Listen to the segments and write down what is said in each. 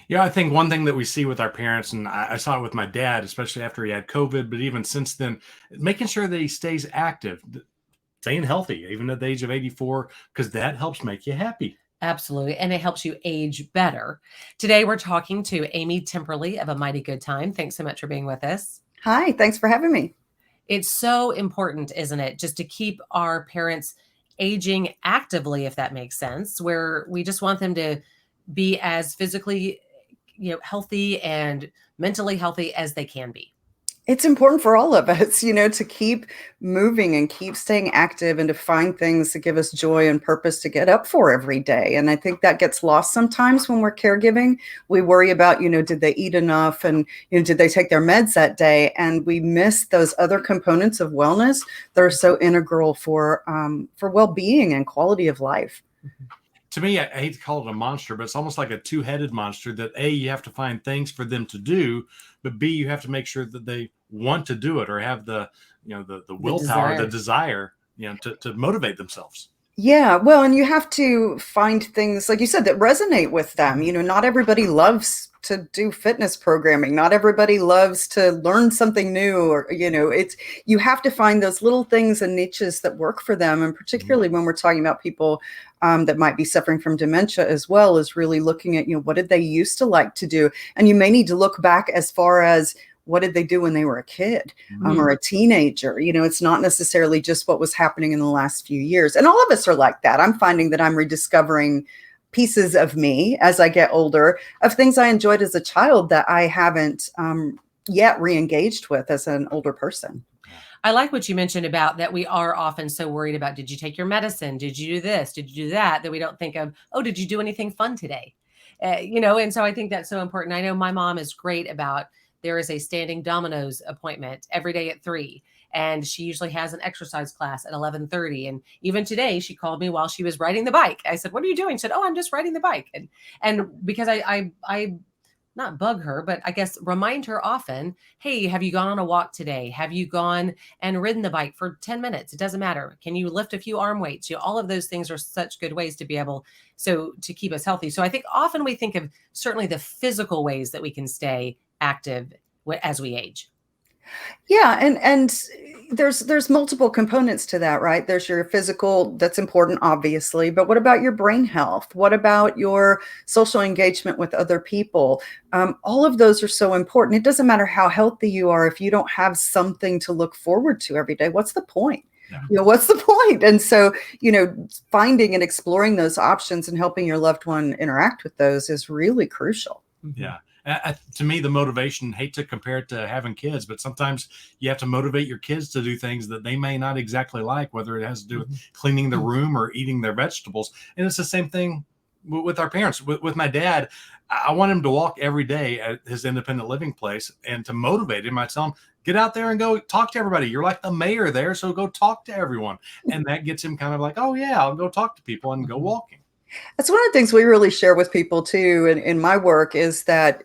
Yeah, I think one thing that we see with our parents, and I saw it with my dad, especially after he had COVID, but even since then, making sure that he stays active, staying healthy, even at the age of 84, because that helps make you happy. Absolutely. And it helps you age better. Today, we're talking to Amy Temperley of A Mighty Good Time. Thanks so much for being with us. Hi, thanks for having me. It's so important, isn't it, just to keep our parents aging actively, if that makes sense, where we just want them to be as physically, healthy and mentally healthy as they can be. It's important for all of us, to keep moving and keep staying active and to find things that give us joy and purpose to get up for every day. And I think that gets lost sometimes when we're caregiving. We worry about, did they eat enough and, did they take their meds that day? And we miss those other components of wellness that are so integral for well-being and quality of life. To me, I hate to call it a monster, but it's almost like a two-headed monster that A, you have to find things for them to do, but B, you have to make sure that they want to do it or have the willpower, the desire, to motivate themselves. Yeah, well, and you have to find things, like you said, that resonate with them. Not everybody loves to do fitness programming. Not everybody loves to learn something new, or, you have to find those little things and niches that work for them. And particularly when we're talking about people that might be suffering from dementia, as well as really looking at, what did they used to like to do? And you may need to look back as far as, what did they do when they were a kid or a teenager? It's not necessarily just what was happening in the last few years. And all of us are like that. I'm finding that I'm rediscovering pieces of me as I get older, of things I enjoyed as a child that I haven't yet re-engaged with as an older person. I like what you mentioned about that we are often so worried about, did you take your medicine? Did you do this? Did you do that? That we don't think of, oh, did you do anything fun today? And so I think that's so important. I know my mom is great about, there is a standing dominoes appointment every day at 3. And she usually has an exercise class at 11:30. And even today, she called me while she was riding the bike. I said, "What are you doing?" She said, "Oh, I'm just riding the bike." And because I not bug her, but I guess remind her often, hey, have you gone on a walk today? Have you gone and ridden the bike for 10 minutes? It doesn't matter. Can you lift a few arm weights? All of those things are such good ways to be able to keep us healthy. So I think often we think of certainly the physical ways that we can stay active as we age. Yeah, and there's multiple components to that, right? There's your physical, that's important, obviously, but what about your brain health? What about your social engagement with other people? All of those are so important. It doesn't matter how healthy you are if you don't have something to look forward to every day. What's the point? Yeah. What's the point? And so, finding and exploring those options and helping your loved one interact with those is really crucial. Yeah. To me, the motivation, hate to compare it to having kids, but sometimes you have to motivate your kids to do things that they may not exactly like, whether it has to do with cleaning the room or eating their vegetables. And it's the same thing with our parents. With my dad, I want him to walk every day at his independent living place, and to motivate him, I tell him, get out there and go talk to everybody. You're like the mayor there, so go talk to everyone. And that gets him kind of like, oh yeah, I'll go talk to people and go walking. That's one of the things we really share with people too in my work, is that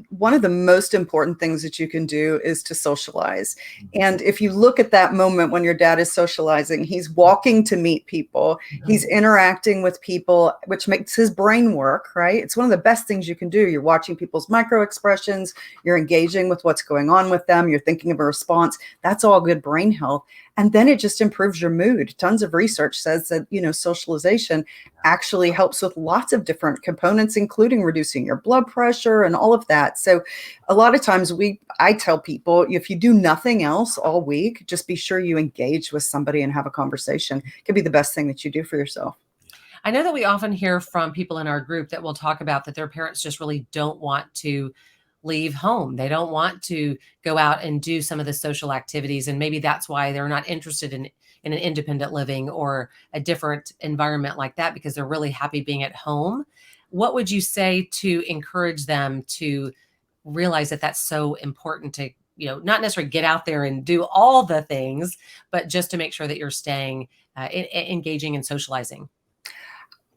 one of the most important things that you can do is to socialize. And if you look at that moment when your dad is socializing, he's walking to meet people, he's interacting with people, which makes his brain work, right? It's one of the best things you can do. You're watching people's micro expressions, you're engaging with what's going on with them, you're thinking of a response. That's all good brain health. And then it just improves your mood. Tons of research says that, socialization actually helps with lots of different components, including reducing your blood pressure and all of that. So a lot of times I tell people, if you do nothing else all week, just be sure you engage with somebody and have a conversation. It could be the best thing that you do for yourself. I know that we often hear from people in our group that will talk about that their parents just really don't want to leave home. They don't want to go out and do some of the social activities. And maybe that's why they're not interested in an independent living or a different environment like that, because they're really happy being at home. What would you say to encourage them to realize that that's so important to, not necessarily get out there and do all the things, but just to make sure that you're staying engaging and socializing?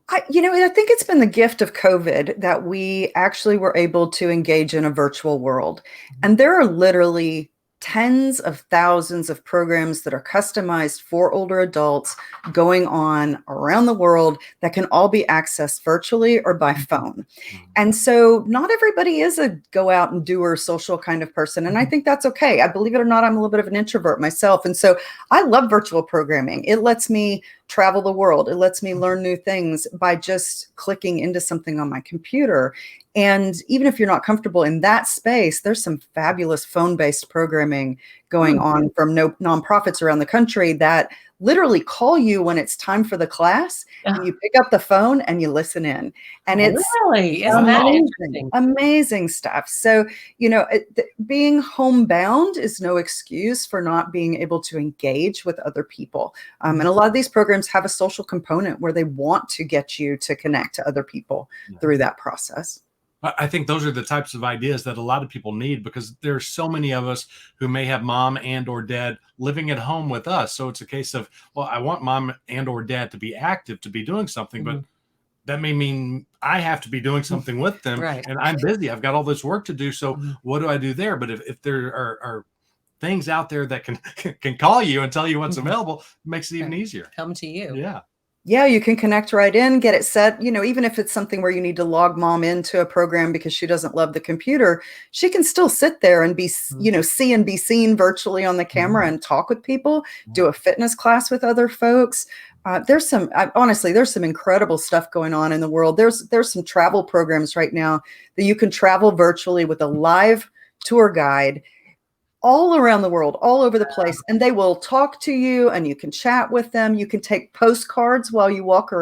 I think it's been the gift of COVID that we actually were able to engage in a virtual world. And there are literally tens of thousands of programs that are customized for older adults going on around the world that can all be accessed virtually or by phone. And so not everybody is a go out and doer social kind of person. And I think that's okay. I believe it or not, I'm a little bit of an introvert myself. And so I love virtual programming. It lets me travel the world. It lets me learn new things by just clicking into something on my computer. And even if you're not comfortable in that space, there's some fabulous phone-based programming going on from nonprofits around the country that literally call you when it's time for the class, and you pick up the phone and you listen in. And it's really, isn't that interesting? Amazing stuff. So, being homebound is no excuse for not being able to engage with other people. And a lot of these programs have a social component where they want to get you to connect to other people through that process. I think those are the types of ideas that a lot of people need, because there's so many of us who may have mom and or dad living at home with us. So it's a case of, well, I want mom and or dad to be active, to be doing something, but that may mean I have to be doing something with them. Right. And I'm busy. I've got all this work to do. So what do I do there? But if there are things out there that can call you and tell you what's available, it makes it even easier. Come to you. Yeah. Yeah, you can connect right in, get it set. Even if it's something where you need to log mom into a program because she doesn't love the computer, she can still sit there and be, see and be seen virtually on the camera and talk with people, do a fitness class with other folks. There's some incredible stuff going on in the world. There's some travel programs right now that you can travel virtually with a live tour guide all around the world, all over the place. And they will talk to you and you can chat with them. You can take postcards while they walk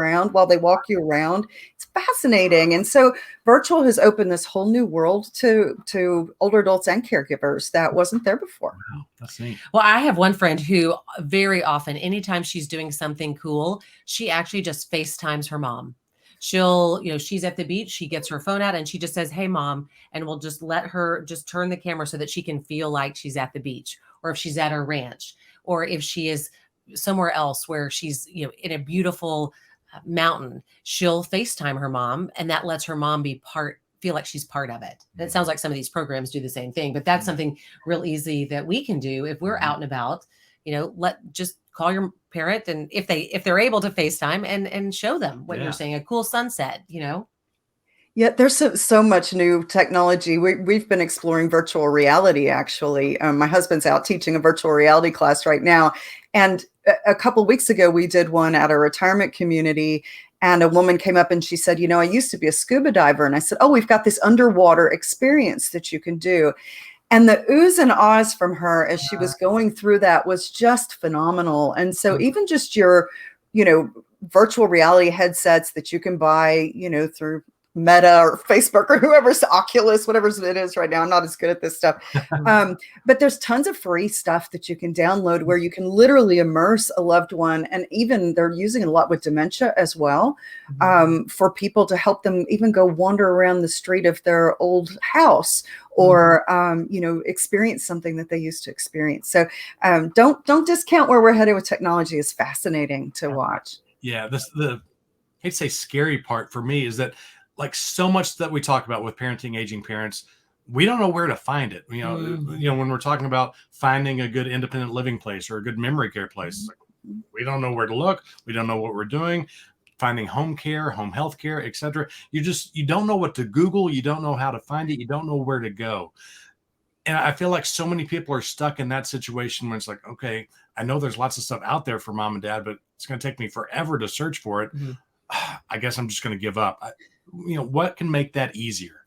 you around. It's fascinating. And so virtual has opened this whole new world to older adults and caregivers that wasn't there before. Wow, that's neat. Well, I have one friend who very often, anytime she's doing something cool, she actually just FaceTimes her mom. She'll, she's at the beach, she gets her phone out and she just says, "Hey mom," and we'll just let her just turn the camera so that she can feel like she's at the beach, or if she's at her ranch, or if she is somewhere else where she's, in a beautiful mountain, she'll FaceTime her mom, and that lets her mom feel like she's part of it. And it sounds like some of these programs do the same thing, but that's something real easy that we can do if we're out and about. Just call your parent, and if they're able to FaceTime and show them what you're saying, a cool sunset, Yeah, there's so much new technology. We've been exploring virtual reality, actually. My husband's out teaching a virtual reality class right now. And a couple of weeks ago, we did one at a retirement community. And a woman came up and she said, I used to be a scuba diver. And I said, "Oh, we've got this underwater experience that you can do." And the oohs and ahs from her as she was going through that was just phenomenal. And so even just your, virtual reality headsets that you can buy, through Meta or Facebook or whoever's Oculus, whatever it is right now. I'm not as good at this stuff. But there's tons of free stuff that you can download where you can literally immerse a loved one. And even they're using it a lot with dementia as well, for people to help them even go wander around the street of their old house or, experience something that they used to experience. So don't discount where we're headed with technology. It's fascinating to watch. Yeah. I hate to say scary part for me is that, like so much that we talk about with parenting aging parents, we don't know where to find it. When we're talking about finding a good independent living place or a good memory care place, we don't know where to look. We don't know what we're doing. Finding home care, home health care, etc. You don't know what to Google. You don't know how to find it. You don't know where to go. And I feel like so many people are stuck in that situation where it's like, okay, I know there's lots of stuff out there for mom and dad, but it's going to take me forever to search for it. I guess I'm just going to give up. What can make that easier?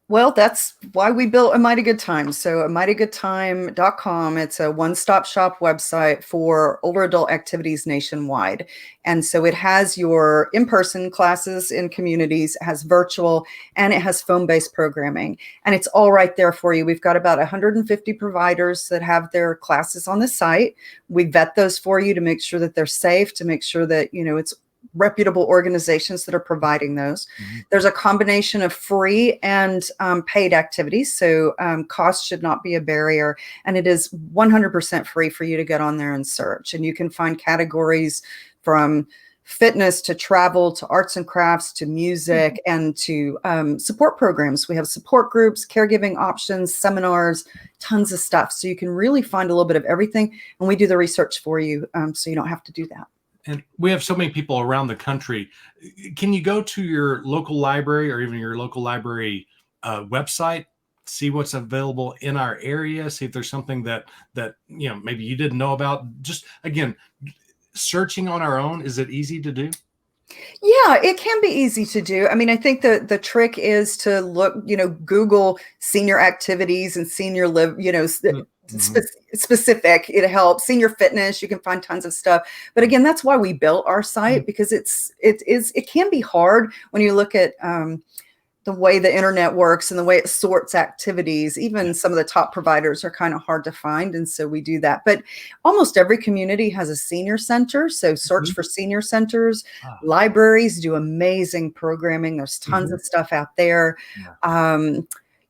Well, that's why we built A Mighty Good Time. So amightygoodtime.com, it's a one-stop shop website for older adult activities nationwide. And so it has your in-person classes in communities, it has virtual, and it has phone-based programming. And it's all right there for you. We've got about 150 providers that have their classes on the site. We vet those for you to make sure that they're safe, to make sure that, it's reputable organizations that are providing those. There's a combination of free and paid activities. So cost should not be a barrier. And it is 100% free for you to get on there and search. And you can find categories from fitness to travel to arts and crafts to music and to support programs. We have support groups, caregiving options, seminars, tons of stuff. So you can really find a little bit of everything. And we do the research for you, so you don't have to do that. And we have so many people around the country. Can you go to your local library or even your local library website, see what's available in our area, see if there's something that maybe you didn't know about? Just again, searching on our own, is it easy to do? Yeah, it can be easy to do. I mean, I think the trick is to look, Google senior activities and senior live, specific. It helps. Senior fitness, you can find tons of stuff. But again, that's why we built our site, because it can be hard when you look at the way the internet works and the way it sorts activities. Even some of the top providers are kind of hard to find. And so we do that. But almost every community has a senior center. So search for senior centers. Libraries do amazing programming. There's tons of stuff out there.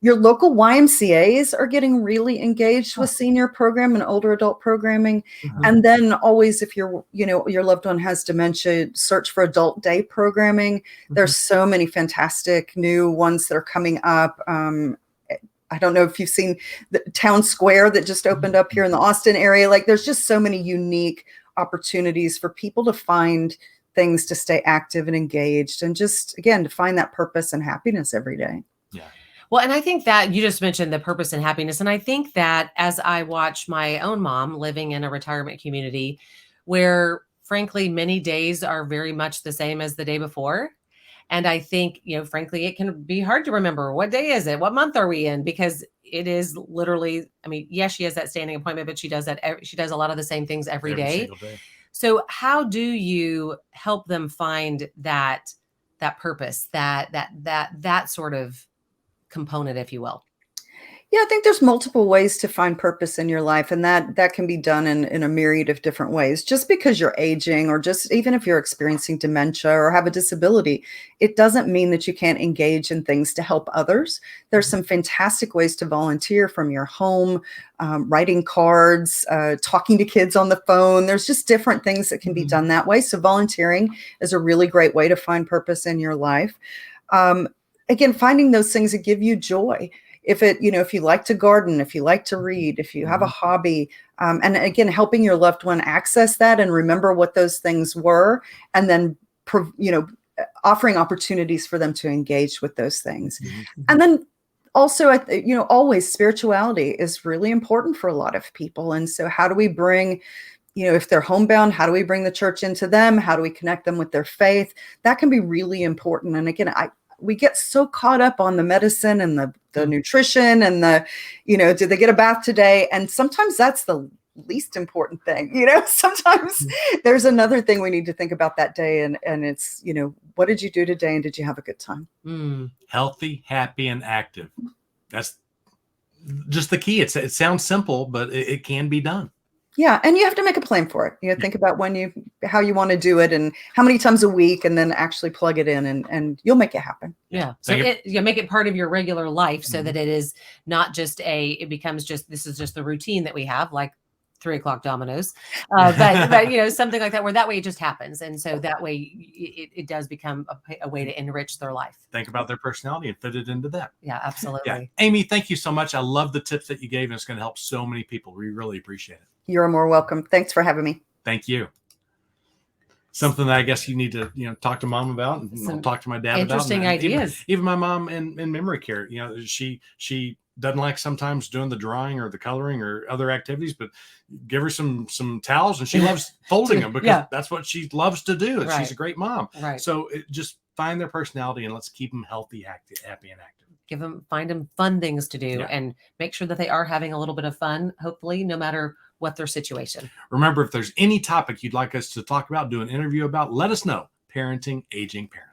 Your local YMCAs are getting really engaged with senior program and older adult programming. And then always, if your loved one has dementia, search for adult day programming. There's so many fantastic new ones that are coming up. I don't know if you've seen the Town Square that just opened up here in the Austin area. Like, there's just so many unique opportunities for people to find things to stay active and engaged, and just, again, to find that purpose and happiness every day. Yeah. Well, and I think that you just mentioned the purpose and happiness. And I think that as I watch my own mom living in a retirement community where, frankly, many days are very much the same as the day before. And I think, frankly, it can be hard to remember, what day is it? What month are we in? Because it is literally, I mean, yes, she has that standing appointment, but she does a lot of the same things every day. So how do you help them find that purpose, that sort of component, if you will? Yeah, I think there's multiple ways to find purpose in your life, and that can be done in a myriad of different ways. Just because you're aging, or just even if you're experiencing dementia or have a disability, it doesn't mean that you can't engage in things to help others. There's some fantastic ways to volunteer from your home, writing cards, talking to kids on the phone. There's just different things that can be done that way. So volunteering is a really great way to find purpose in your life. Again, finding those things that give you joy. If you like to garden, if you like to read, if you have a hobby, and again, helping your loved one access that and remember what those things were, and then, offering opportunities for them to engage with those things. And then also, always spirituality is really important for a lot of people. And so how do we bring, if they're homebound, how do we bring the church into them? How do we connect them with their faith? That can be really important. And again, we get so caught up on the medicine and the nutrition and did they get a bath today? And sometimes that's the least important thing. Sometimes there's another thing we need to think about that day. And it's, what did you do today? And did you have a good time? Healthy, happy, and active. That's just the key. It sounds simple, but it can be done. Yeah. And you have to make a plan for it. Think about how you want to do it and how many times a week, and then actually plug it in, and you'll make it happen. Yeah. So you make it part of your regular life, so that it is not just it becomes this is just the routine that we have, like 3 o'clock dominoes, but something like that, where that way it just happens. And so that way it does become a way to enrich their life. Think about their personality and fit it into that. Yeah, absolutely. Yeah. Amy, thank you so much. I love the tips that you gave, and it's going to help so many people. We really appreciate it. You're more welcome. Thanks for having me. Thank you. Something that I guess you need to, talk to mom about, and I'll talk to my dad about. Interesting ideas. Even my mom in memory care, she doesn't like sometimes doing the drawing or the coloring or other activities, but give her some towels, and she loves folding them because that's what she loves to do. Right. She's a great mom. Right. So just find their personality, and let's keep them healthy, happy, and active. Find them fun things to do, and make sure that they are having a little bit of fun, hopefully, no matter what their situation. Remember, if there's any topic you'd like us to talk about, do an interview about, let us know. Parenting aging parents.